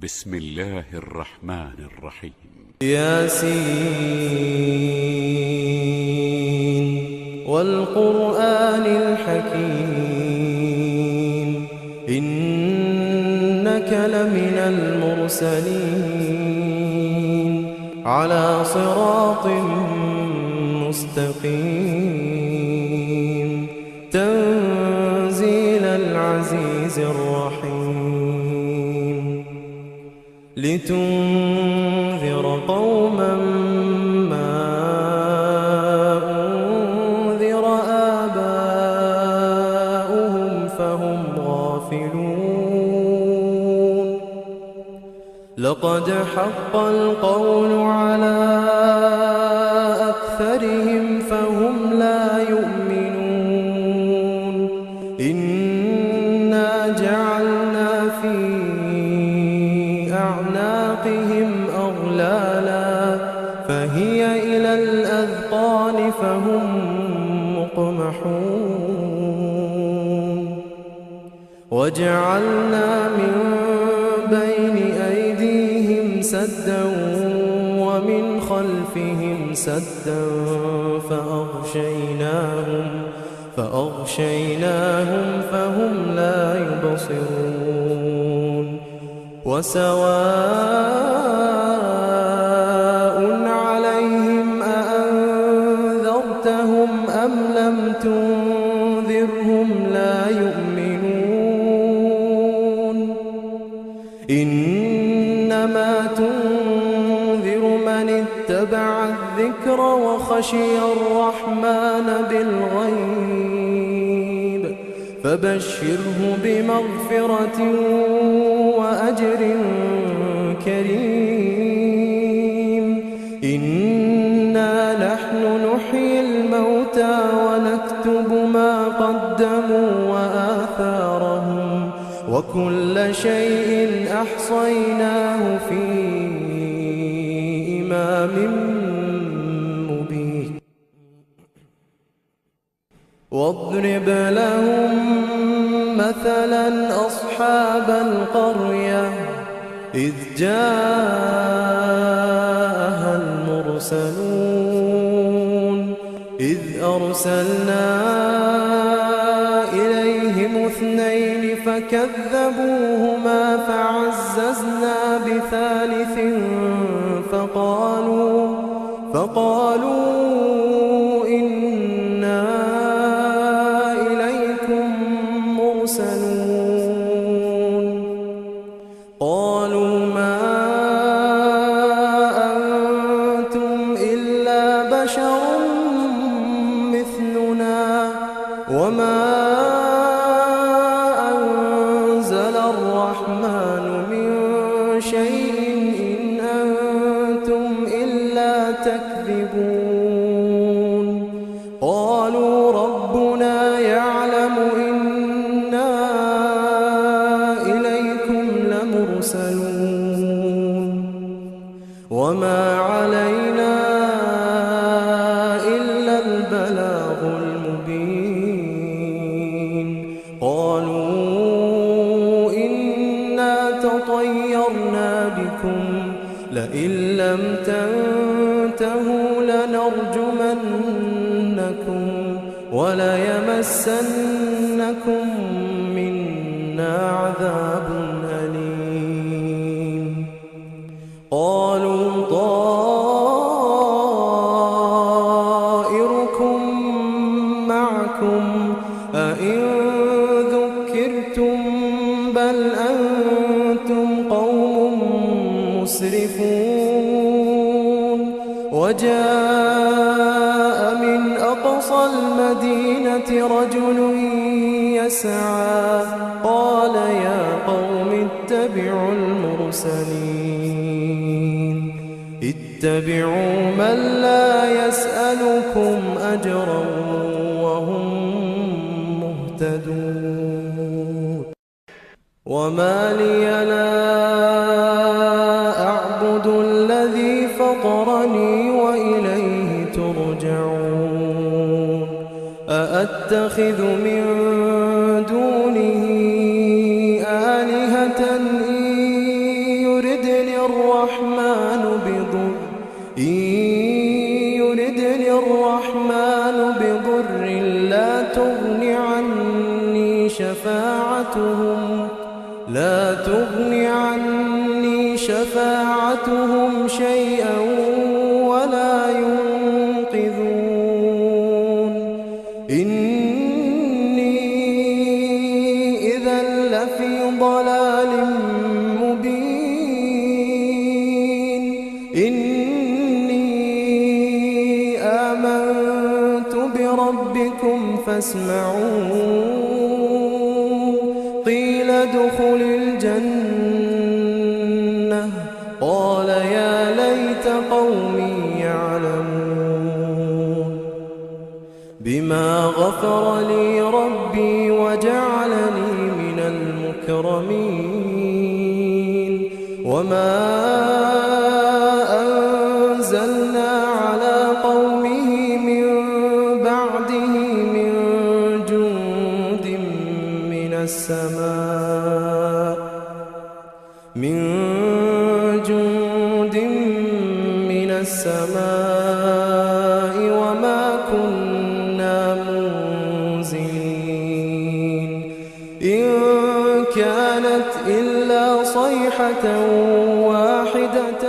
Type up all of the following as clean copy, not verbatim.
بسم الله الرحمن الرحيم. ياسين والقرآن الحكيم إنك لمن المرسلين على صراط مستقيم تنزيل العزيز الرحيم لتنذر قوما ما أنذر آباؤهم فهم غافلون لقد حق القول على أكثرهم فهم لا يؤمنون إنا جعلنا في أعناقهم أغلالا فهي إلى الأذقان فهم مقمحون وجعلنا من بين أيديهم سدا ومن خلفهم سدا فأغشيناهم فهم لا يبصرون وسواء عليهم أأنذرتهم أم لم تنذرهم لا يؤمنون إنما تنذر من اتبع الذكر وخشي الرحمن بالغيب فبشره بمغفرة وأجر كريم إنا نحن نحيي الموتى ونكتب ما قدموا وآثارهم وكل شيء أحصيناه في إمام مبين واضرب لهم مثلا أصحاب القرية إذ جاءها المرسلون إذ أرسلنا إليهم 2 فكذبوهما فعززنا بثالث فقالوا إنا إليكم مرسلون قالوا ما أنتم إلا بشر مثلنا وما أنزل الرحمن من شيء إن أنتم إلا تكذبون قالوا ربنا يعلم إنا إليكم لمرسلون وما علينا إلا البلاغ المبين قالوا إنا تطيرنا بكم لئن لم تنتهوا لنرجمنكم وليمسنكم منا عذاب أليم قالوا طائركم معكم أئن ذكرتم بل أنتم قوم مسرفون وجاء من أقصى المدينة رجل يسعى قال يا قوم اتبعوا المرسلين اتبعوا من لا يسألكم أجرا وهم مهتدون وما لي لا أعبد الذي فطرني وإليه ترجعون أأتخذ من دونه آلهة إن إن يردني الرحمن بضر لا تغن عني شفاعتهم شيئا ولا ينقذون إني إذا لفي ضلال مبين إني آمنت بربكم فاسمعون قيل ادخل الجنة قال يا ليت قومي يعلمون بما غفر لي ربي وجعلني من المكرمين وما أنزلنا على قومه من بعده من جند من السماء وما كنا منزلين إن كانت إلا صيحة واحدة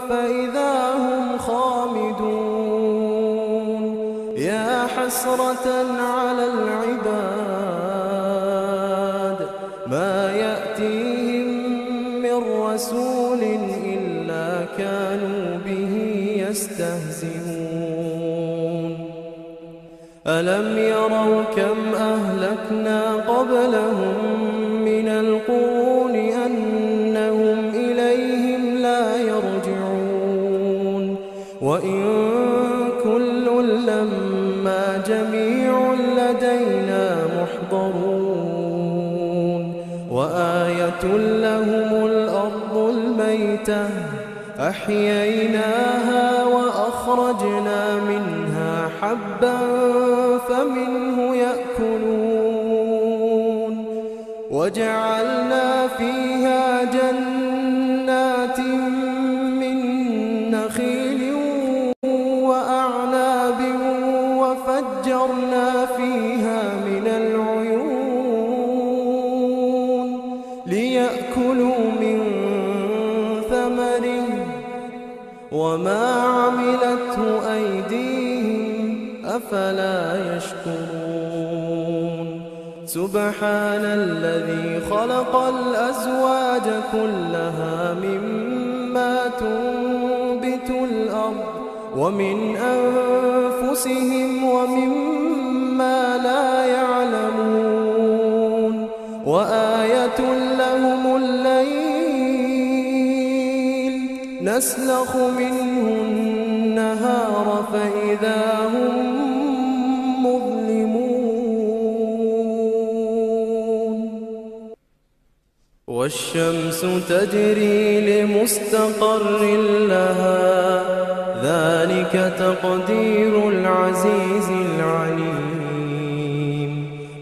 فإذا هم خامدون يا حسرة على العباد ما يأتيهم من رسول إلا كانوا به يستهزئون ألم يروا كم أهلكنا قبلهم من القرون أنهم إليهم لا يرجعون وإن كل لما جميع لدينا محضرون وآية لهم الأرض الميتة أحييناها وأخرجنا منها حبا فمنه يأكلون وجعلنا فيها جنات من نخيل وأعناب وفجرنا فيها من العيون ليأكلوا من ثمره وما عملته أيديهم أفلا يشكرون سبحان الذي خلق الأزواج كلها مما تنبت الأرض ومن أنفسهم ومما لا يعلمون وآية لهم الليل نسلخ منه النهار فإذا هم مظلمون والشمس تجري لمستقر لها ذلك تقدير العزيز العليم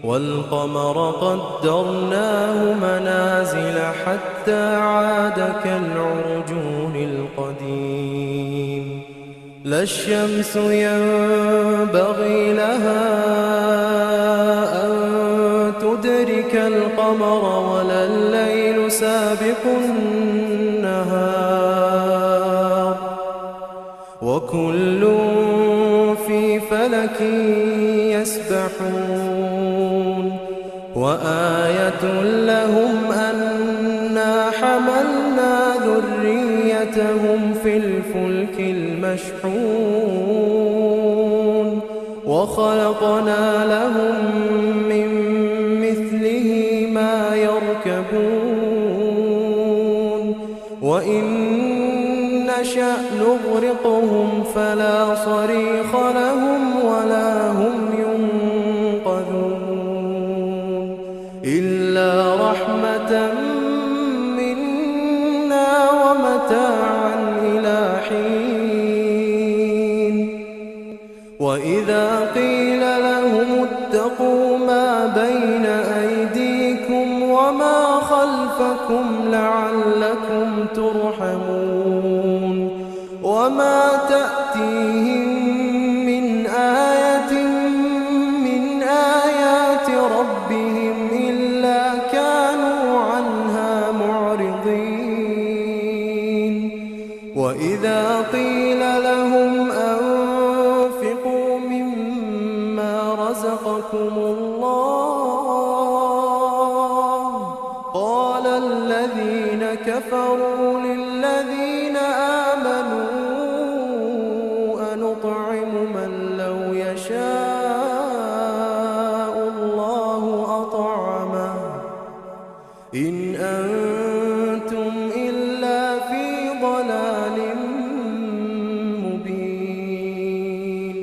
والقمر قدرناه منازل حتى عاد كالعرجون القديم لا الشمس ينبغي لها أن تدرك القمر ولا الليل سابق النهار وكل في فلك يسبحون وآية لهم أنا حملنا ذريتهم في الفلك المشحون وخلقنا لهم من مثله ما يركبون وإن نشأ نغرقهم فلا صريخ لهم ولا هم ينقذون إلا رحمة منا ومتاعا إلى حين وإذا قيل لهم اتقوا ما بين أيديكم وما خلفكم لعلكم ترحمون وما تأتيهم من آية من آيات ربهم إلا كانوا عنها معرضين وإذا قيل لهم أنفقوا مما رزقكم الله قال الذين كفروا للذين آمنوا أنطعم من لو يشاء الله أطعمه إن أنتم إلا في ضلال مبين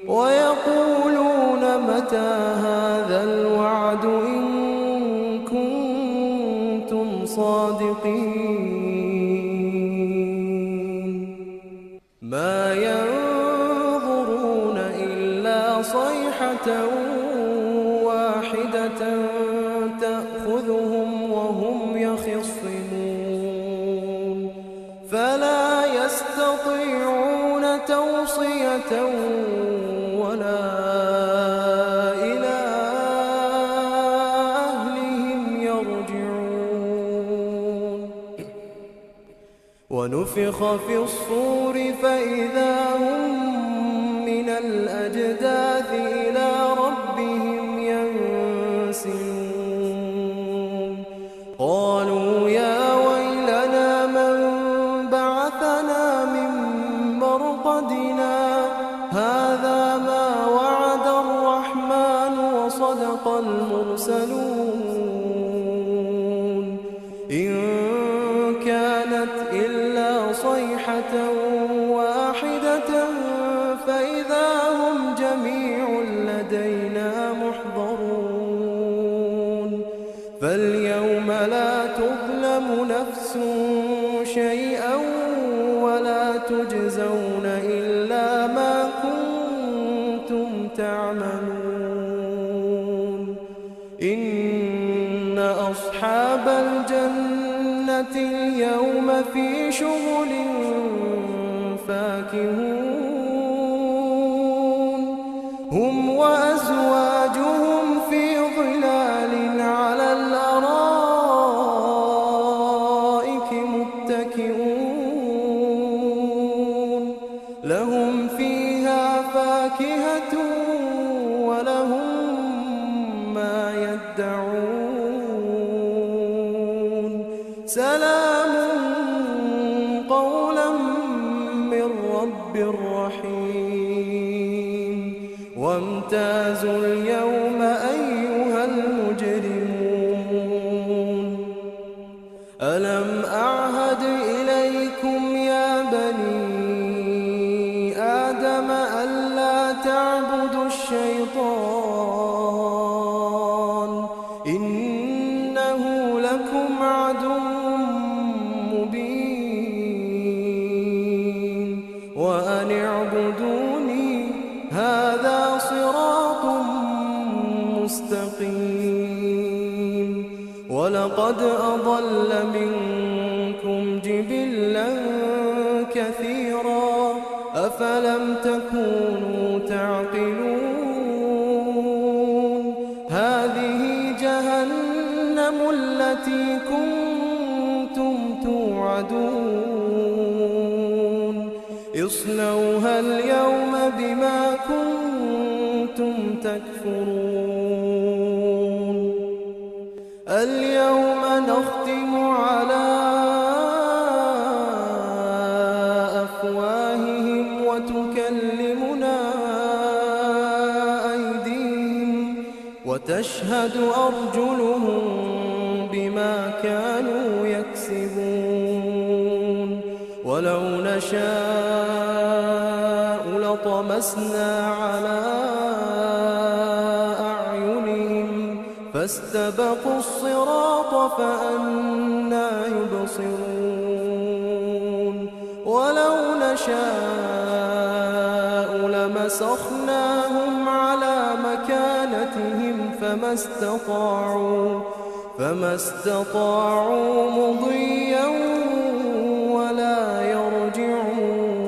ويقولون متى هذا الوعد إن كنتم صادقين ما ينظرون إلا صيحة واحدة تأخذهم وهم يخصمون فلا يستطيعون توصية ولا إلى أهلهم يرجعون ونفخ في الصور فإذا هم من الأجداث إلى ربهم ينسلون قالوا يا ويلنا من بعثنا من مرقدنا هذا ما وعد الرحمن وصدق المرسلون إن كانت إلا صيحة واحدة فإذا هم جميع لدينا محضرون فاليوم لا تظلم نفس شيئا ولا تجزون إلا ما كنتم تعملون إن أصحاب الجنة اليوم في شغل فاكهون هم وأزواجهم في ظلال على الأرائك متكئون لهم فيها فاكهة ولهم ما يدعون سلام قولا من رب رحيم وامتازوا اليوم أيها المجرمون ألم أعهد إليكم يا بني آدم ألا تعبدوا الشيطان إنه لكم عدو مبين وأن اعبدوني هذا صراط مستقيم ولقد أضل منكم جبلا كثيرا أفلم تكونوا تعقلون هذه جهنم التي كنتم توعدون اصلوها اليوم بما كنتم تكفرون اليوم نختم على أفواههم وتكلمنا أيديهم وتشهد أرجلهم بما كانوا يكسبون ولو نشاء لطمسنا على أعينهم فاستبقوا الصراط فأنى يبصرون ولو نشاء لمسخناهم على مكانتهم فما استطاعوا مضيا ولا يرجعون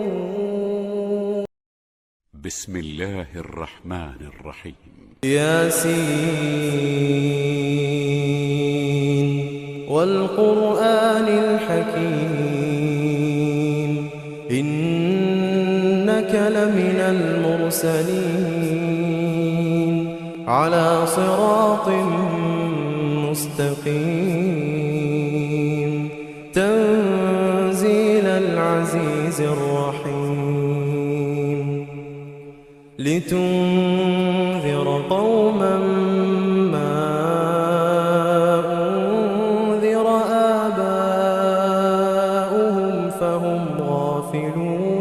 بسم الله الرحمن الرحيم. ياسين والقرآن الحكيم إنك لمن المرسلين على صراط مستقيم تنزيل العزيز الرحيم لتنذر قوما ما أنذر آباؤهم فهم غافلون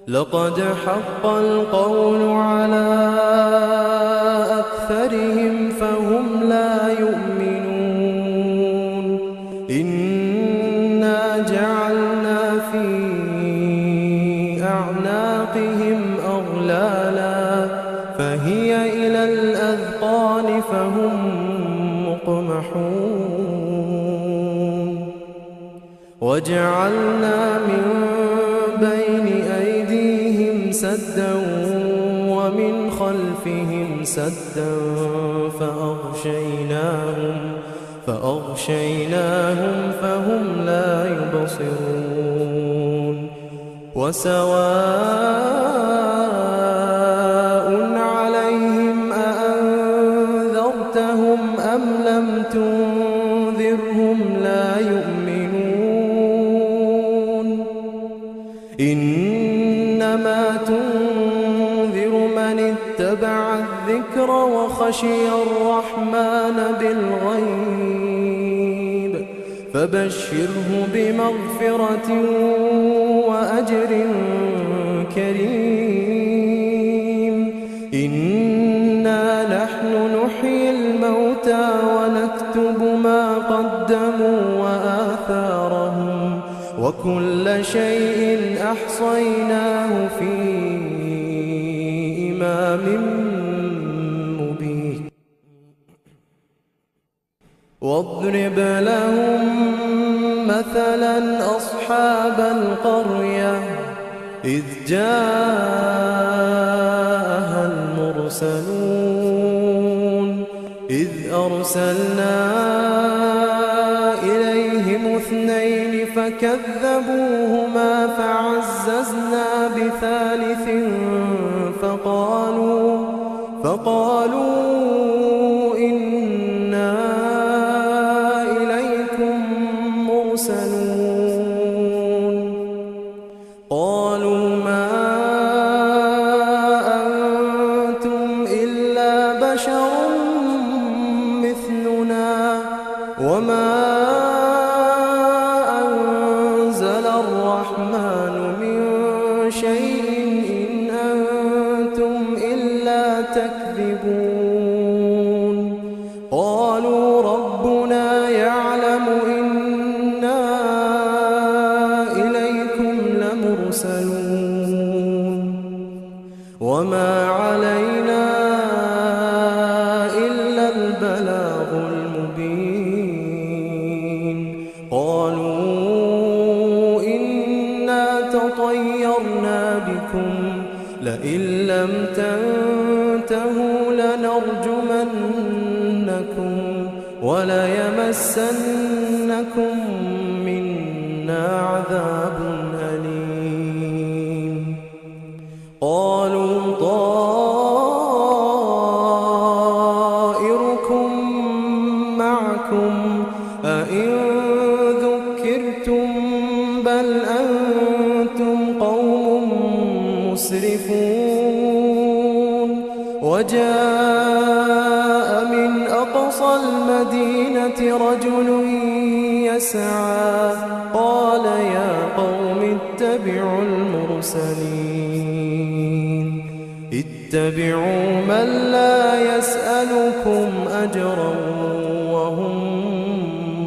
لقد حق القول على أكثرهم فهم لا يؤمنون إنا جعلنا في أعناقهم أغلالا فهي إلى الأذقان فهم مقمحون وجعلنا من بين أيديهم سدا ومن خلفهم سدا فأغشيناهم فهم لا يبصرون وسواء عليهم أأنذرتهم أم لم تنذرهم لا يؤمنون إنما تنذر من اتبع الذكر وخشي الرحمن بالغيب فبشره بمغفرة وأجر كريم إنا نحن نحيي الموتى ونكتب ما قدموا وآثارهم وكل شيء أحصيناه في إمام مبين واضرب لهم مثلا أصحاب القرية إذ جاءها المرسلون إذ أرسلنا إليهم 2 فكذبوهما فعززنا بثالث فقالوا إنا إليكم مرسلون قالوا ما أنتم إلا بشر مثلنا وما أنزل الرحمن من شيء إن أنتم إلا تكذبون قالوا ربنا يعلم إنا إليكم لمرسلون وما علينا إلا البلاغ المبين قالوا إنا تطيرنا بكم لئن لم تنتهوا لنرجمنكم وليمسنكم منا عذاب أليم قالوا طائركم معكم أئن ذكرتم بل أنتم قوم مسرفون وجاء من أقصى المدينة رجل يسعى قال يا قوم اتبعوا المرسلين اتبعوا من لا يسألكم أجرا وهم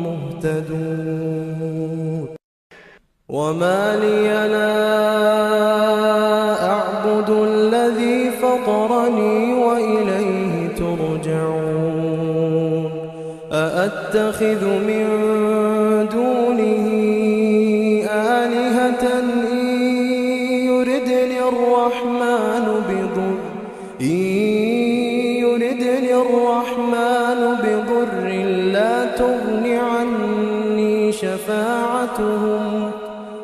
مهتدون وما لي لا أعبد الذي فطرني وإليه ترجعون أأتخذ من دونه آلهة إن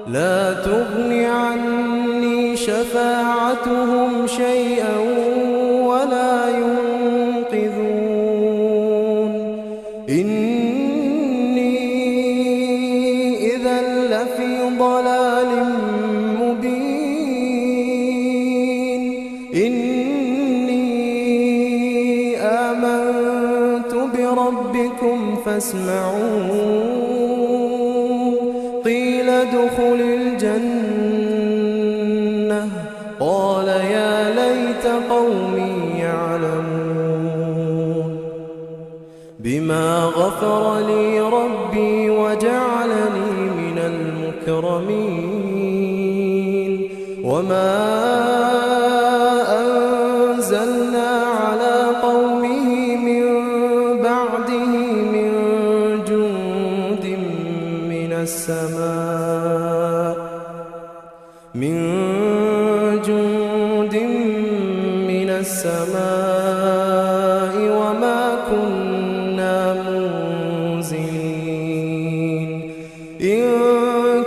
لا تغن عني شفاعتهم شيئا ولا ينقذون. إني إذا لفي ضلال مبين. إني آمنت بربكم فاسمعون. قيل ادخل الجنة قال يا ليت قومي يعلمون. بما غفر لي ربي وجعلني من المكرمين. وما أنزلنا على قومه من بعده من جند من السماء وما كنا منزلين. إن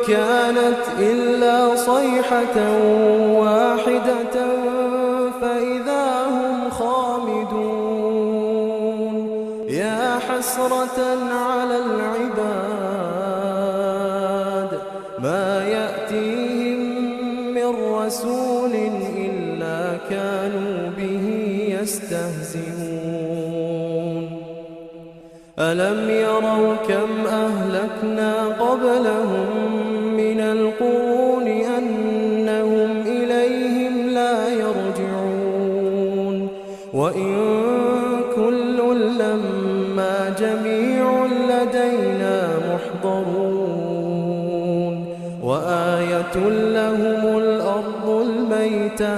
كانت إلا صيحة واحدة فإذا هم خامدون. يا حسرة على العباد ما يأتيهم من رسول إلا كانوا به يستهزئون. ألم يروا كم أهلكنا قبلهم من القرون أنهم إليهم لا يرجعون. وإن كل لما جميع لدينا محضرون. وآية لهم الأرض الميتة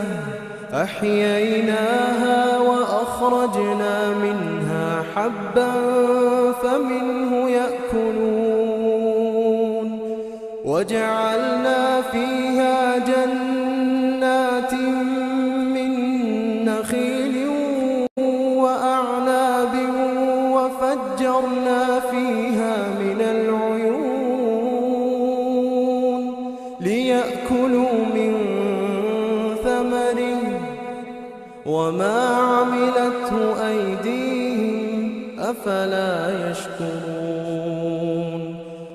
أحييناها وأخرجنا منها حبا فمنه يأكلون. وجعلنا فيها جنات من نخيل وأعناب وفجرنا فيها من العيون ليأكلوا من ثمره وما عملته أيديهم أفلا يشكرون.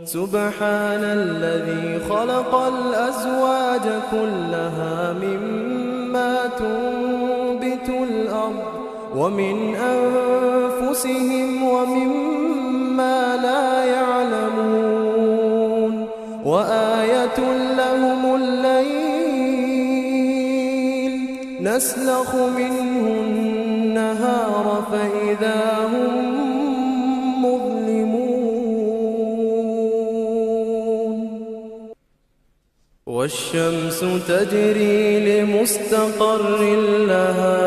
سبحان الذي خلق الأزواج كلها مما تنبت الأرض ومن أنفسهم ومما لا يعلمون. وآية لهم الليل نسلخ منه النهار فإذا هم مظلمون. والشمس تجري لمستقر لها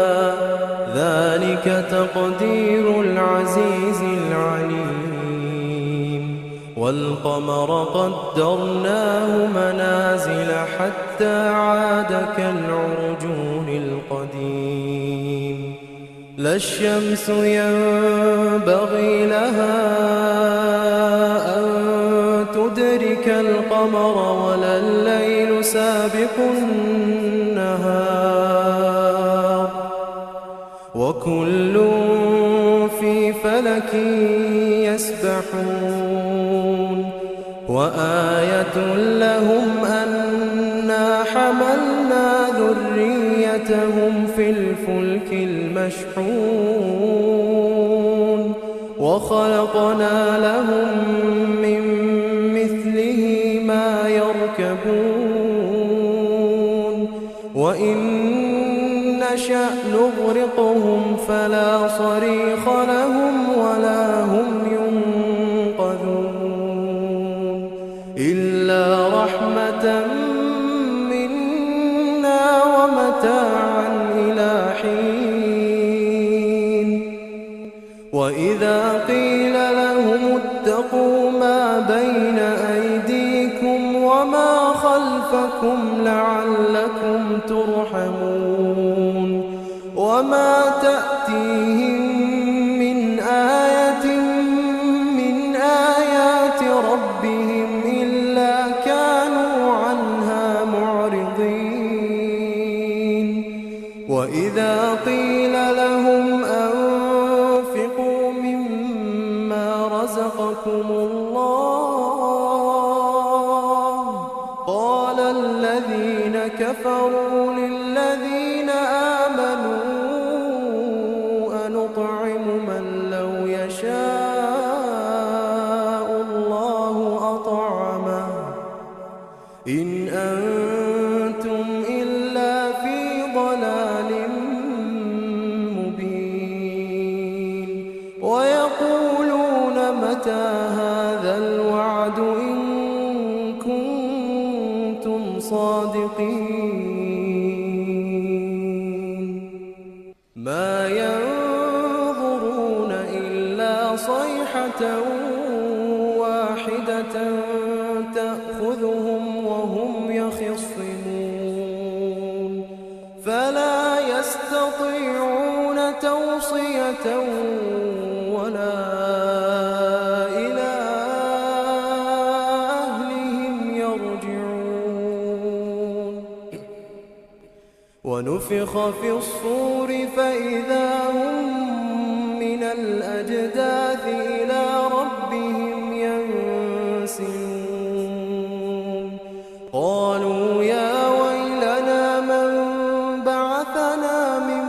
ذلك تقدير العزيز العليم. والقمر قدرناه منازل حتى عاد كالعرجون القديم. لا الشمس ينبغي لها أن تدرك القمر ولا الليل سابق النهار وكل في فلك يسبحون. وآية لهم أنا حملنا ذريتهم في الفلك المشحون وخلقنا لهم من مثله ما يركبون. وإن نشأ نغرقهم فلا صريخ لهم ولا هم ينقذون. إلا رحمة منا ومتاعا إلى حين. وإذا قيل لهم اتقوا ما بين أيديكم وما خلفكم لعلكم ترحمون. وما تأتيهم من آية من الله قال الذين كفروا للذين آمنوا أنطعم من لو يشاء الله أطعمه إن أنتم إلا في ضلال مبين ويقولون متى هذا الوعد إن كنتم صادقين ما ينظرون إلا صيحة واحدة تأخذهم وهم يخصمون فلا يستطيعون توصية ولا إلى أهلهم يرجعون ونفخ في الصور فإذا هم من الأجداث إلى ربهم ينسلون قالوا يا ويلنا من بعثنا من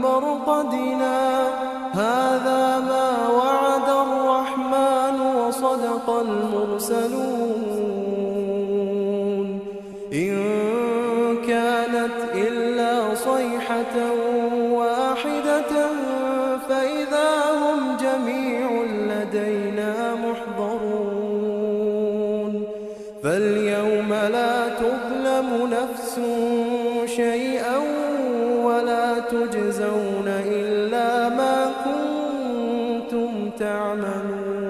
مرقدنا هذا ما وعد الرحمن وصدق المرسلون إن كانت إلا صيحة واحدة فإذا هم جميع لدينا محضرون فاليوم لا تظلم نفس شيئا ولا تجزون إلا ما كنتم تعملون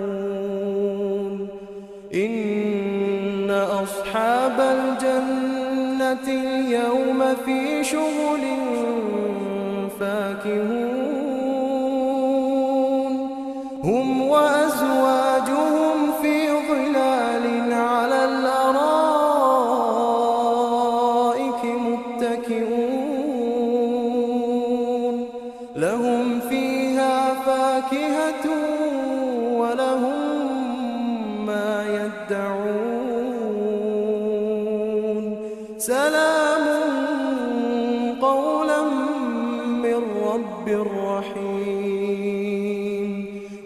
إن أصحاب الجنة اليوم في شغل فاكهون هم وأزواجهم في ظلال على الأرائك متكئون لهم فيها فاكهة ولهم ما يدعون سلام قولا من رب رحيم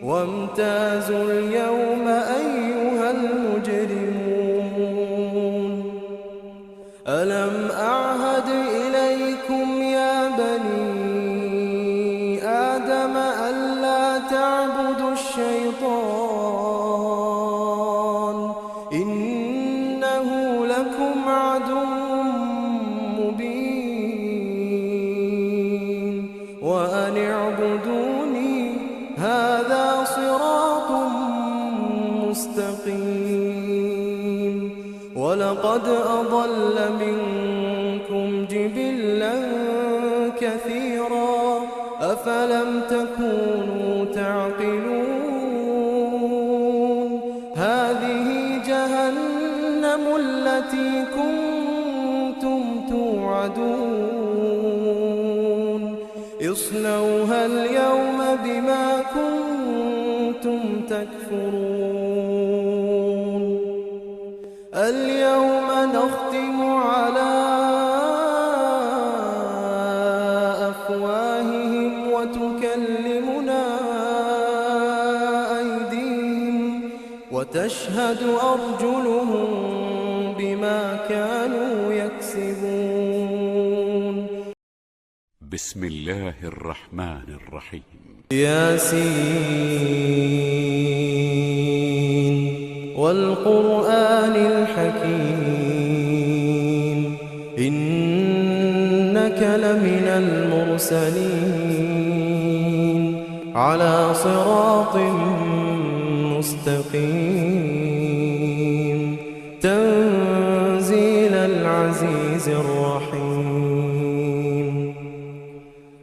وامتازوا اليوم أيها المجرمون ألم أعهد إليكم يا بني آدم ألا تعبدوا الشيطان إنه لكم عدو مبين وأن اعبدوني هذا صراط مستقيم ولقد أضل منكم جبلا كثيرا أفلم تكونوا تعقلون هذه جهنم التي كنتم توعدون اصلوها اليوم بما كنتم تكفرون اليوم نختم على أفواههم وتكلمنا أيديهم وتشهد أرجلهم بما كانوا يكسبون بسم الله الرحمن الرحيم ياسين والقرآن الحكيم إنك لمن المرسلين على صراط مستقيم تنزيل العزيز الرحيم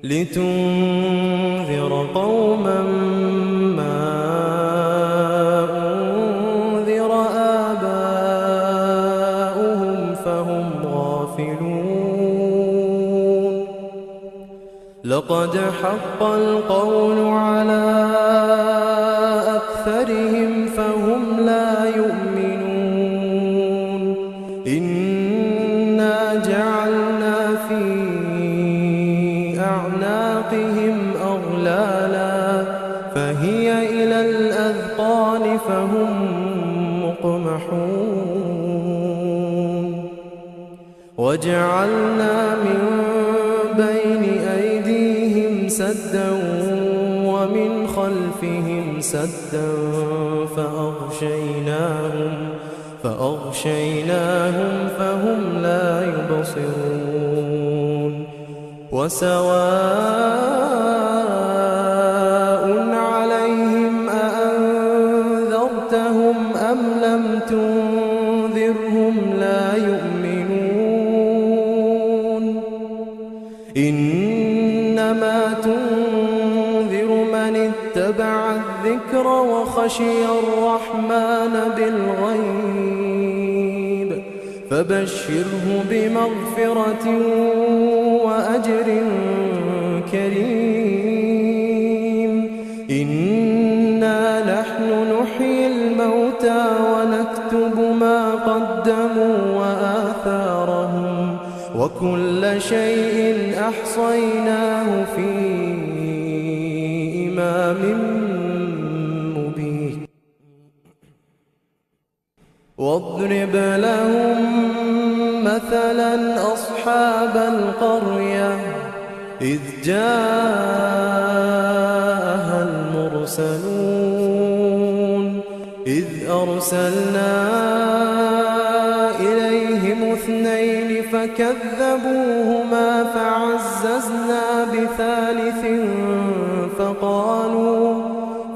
لتنذر قوما ما أنذر آباؤهم فهم غافلون لقد حق القول على أكثرهم فهم لا يؤمنون إنا جعلنا في أعناقهم أغلالا فهي إلى الأذقان فهم مقمحون وجعلنا من بين أيديهم سدا ومن خلفهم سدا فأغشيناهم فهم لا يبصرون وسواء عليهم أأنذرتهم أم لم تنذرهم لا يؤمنون إنما تنذر من اتبع الذكر وخشي الرحمن بالغيب فبشره بمغفرة وأجر كريم إنا نحن نحيي الموتى ونكتب ما قدموا وآثارهم وكل شيء أحصيناه في إمام مبين واضرب لهم مثلا أصحاب القرية إذ جاءها المرسلون إذ أرسلنا إليهم 2 فكذبوهما فعززنا بثالث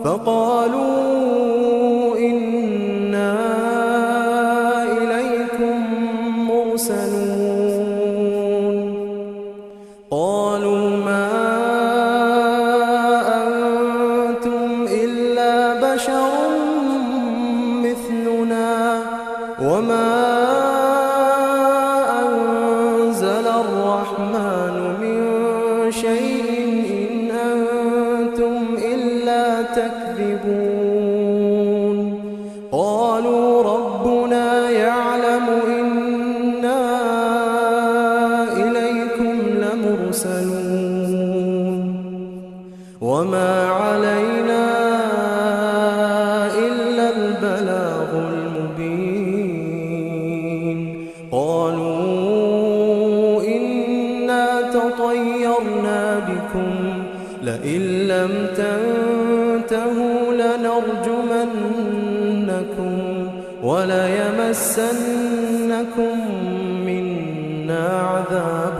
فقالوا إنا إليكم مرسلون قالوا ما أنتم إلا بشر مثلنا وما أنزل الرحمن من شيء إن أنتم إلا تكذبون قالوا ربنا يعلم إنا إليكم لمرسلون وما علينا إلا البلاغ المبين قالوا إنا تطيرنا بكم لئن لم تنتهوا لنرجمنكم وليمسنكم منا عذاب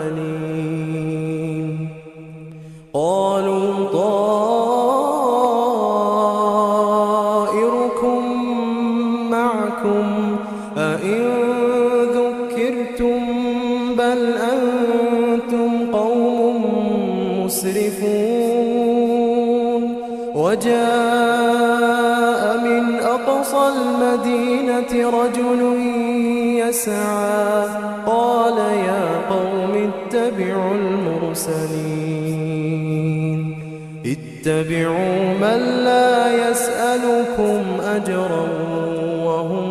أليم قالوا طائركم معكم أئن ذكرتم بل أنتم قوم مسرفون وجاء من أقصى المدينة رجل يسعى قال يا قوم اتبعوا المرسلين اتبعوا من لا يسألكم أجرا وهم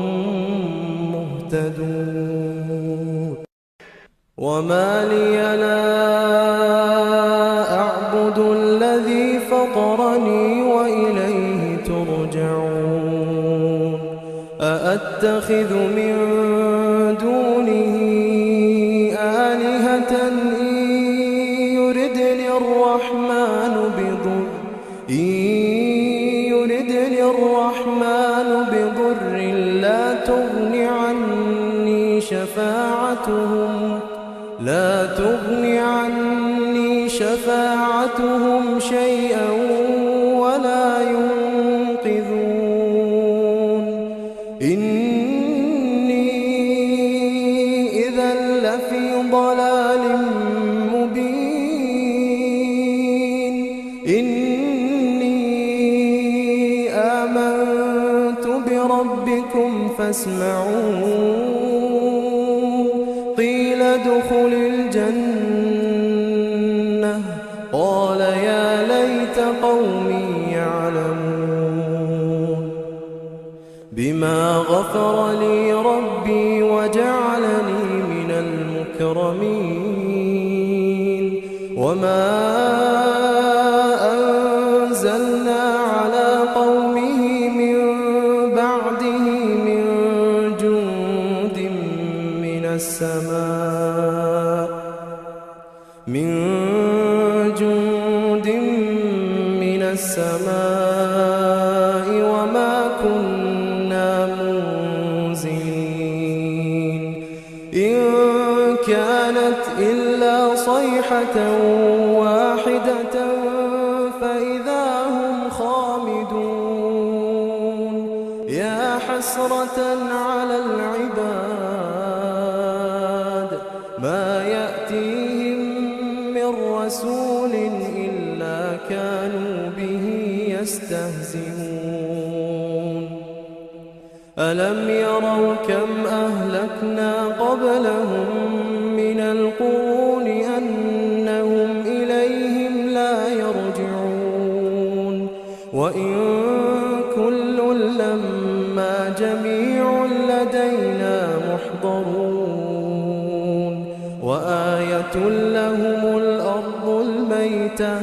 مهتدون وما لي لا أعبد الذي فطرني وإليه ترجعون أأتخذ من دونه آلهة إن يردني الرحمن بضر لا تغن عني شفاعتهم شيئا ولا ينقذون إني إذا لفي ضلال مبين إني آمنت بربكم فاسمعون قيل ادخل الجنة قال يا ليت قومي يعلمون بما غفر لي ربي وجعلني من المكرمين. وما أنزلنا على قومه من بعده من جند من السماء وما كنا منزلين. إن كانت إلا صيحة واحدة فإذا هم خامدون. يا حسرة على العباد ما يأتيهم من رسول إلا كانوا به يستهزئون. ألم يروا كم أهلكنا قبلهم من القرون أنهم إليهم لا يرجعون. وإن كل لما جميع لدينا محضرون. وآية لهم الأرض الميتة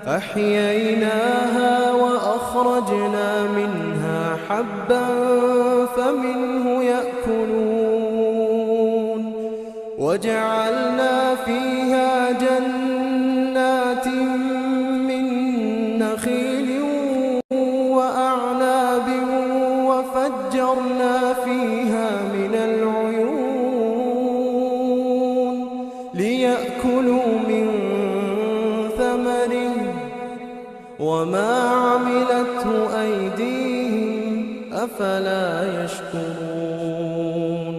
أحييناها وأخرجنا منها حبا فمنه يأكلون. وجعلنا فيها جنات من نخيل وأعناب وفجرنا فيها من العيون ليأكلوا من ثمره وما عملته أيديهم أفلا يشكرون.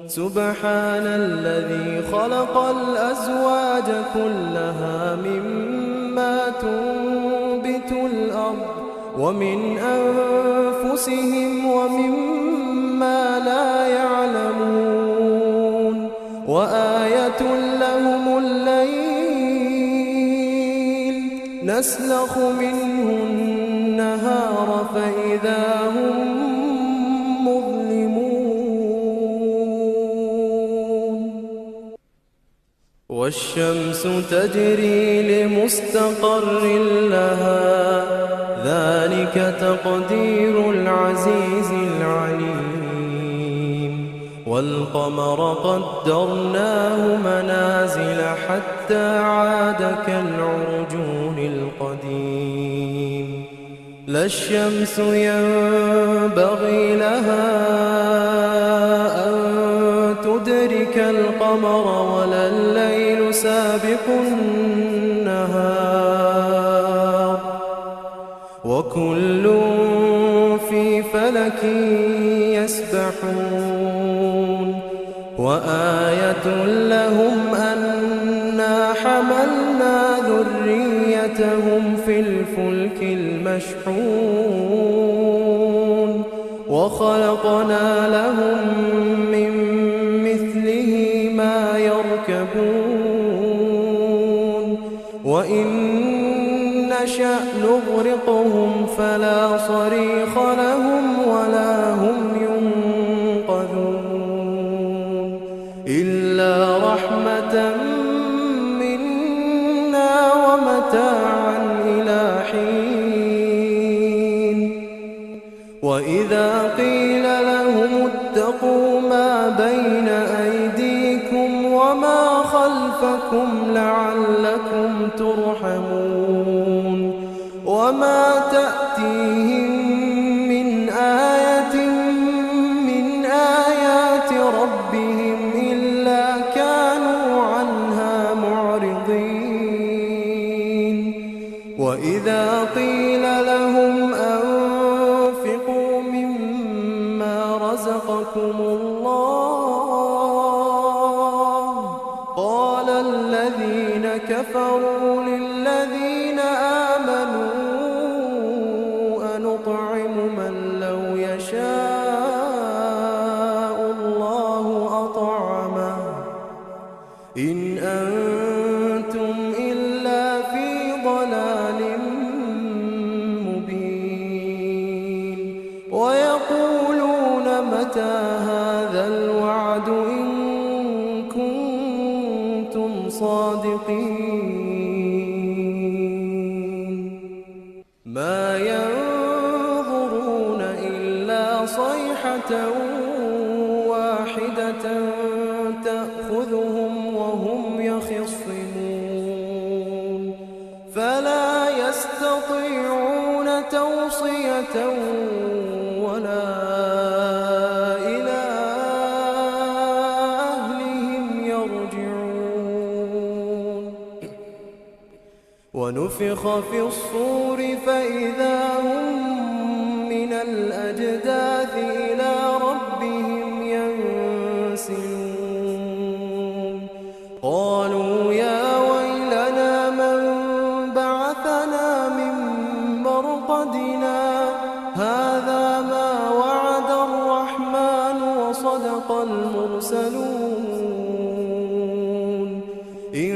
سبحان الذي خلق الأزواج كلها مما تنبت الأرض ومن أنفسهم ومما لا يعلمون. وآية لهم الليل نسلخ منه النهار فإذا هم مظلمون. والشمس تجري لمستقر لها ذلك تقدير العزيز العليم. والقمر قدرناه منازل حتى عاد كالعرجون القديم. لا الشمس ينبغي لها أن تدرك القمر ولا الليل سابق النهار وكل في فلك يسبحون. وآية لهم أنا حملنا ذريتهم في الفلك المشحون وخلقنا لهم من مثله ما يركبون. وإن نشأ نغرقهم فلا صريخ لهم ولا هم ينقذون إلا رحمة منا ومتاعا إلى حين. وإذا قيل لهم اتقوا ما بين أيديكم وما خلفكم لعلكم ترحمون. وما تأتيهم من آية من آيات ربهم إلا كانوا عنها معرضين. وإذا قيل لهم أنفقوا مما رزقكم الله قال الذين كفروا للذين آمنوا أنطعم من لو يشاء الله أطعمه إن أنتم إلا في ضلال مبين. ويقول متى هذا الوعد إن كنتم صادقين ما ينظرون إلا صيحة واحدة تأخذهم وهم يخصمون فلا يستطيعون توصية ولا إلى أهلهم يرجعون ونفخ في الصور فإذا هم من الأجداث إلى ربهم ينسلون قالوا يا ويلنا من بعثنا من مرقدنا هذا ما وعد الرحمن وصدق المرسلون إن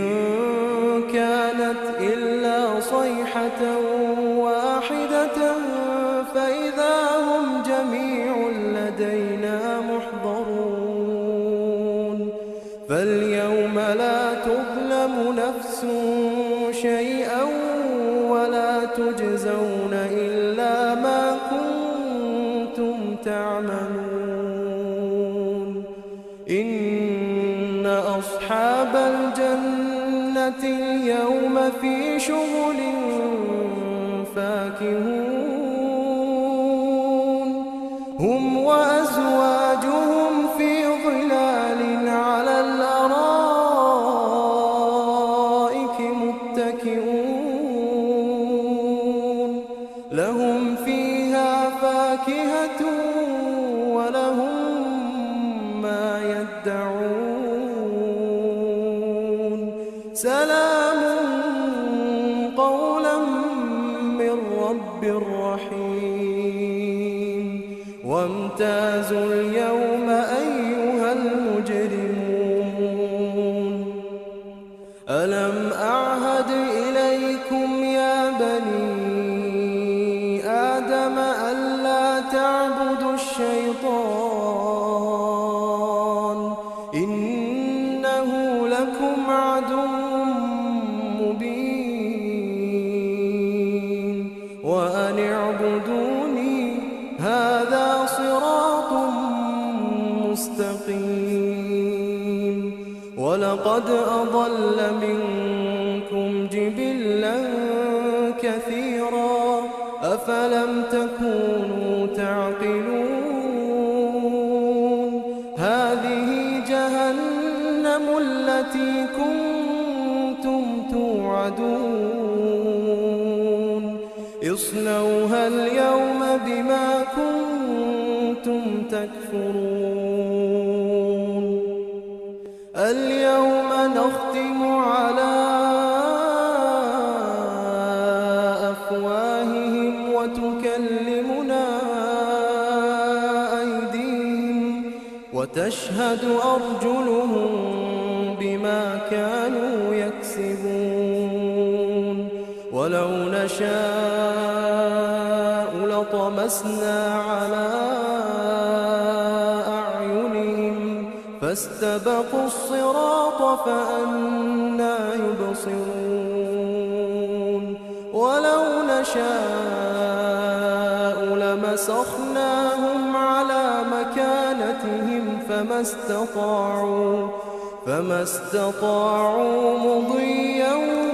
كانت إلا صيحة واحدة فإذا هم جميع لدينا محضرون فاليوم لا تظلم نفس شيئا ولا تجزون إلا ما كنتم تعملون إن أصحاب الجنة اليوم في شغل فاكهون هم وأزواجهم في ظلال على الأرائك متكئون لهم فيها فاكهة ولهم ما يدعون سلام قولا من رب رحيم وامتازوا اليوم أيها المجرمون ألم أعهد إليكم يا بني آدم ألا تعبدوا الشيطان إنه لكم عدو مبين وأن اعبدوني هذا صراط مستقيم ولقد أضل منكم جبلا كثيرا أفلم تكونوا تعقلون هذه جهنم التي كنتم توعدون اصلوها اليوم بما كنتم تكفرون اليوم نختم على أفواههم وتكلمنا أيديهم وتشهد أرجلهم بما كانوا يكسبون ولو نشاء لطمسنا على أعينهم فاستبقوا الصراط فأنى يبصرون ولو نشاء لمسخناهم على مكانتهم فما استطاعوا مضيا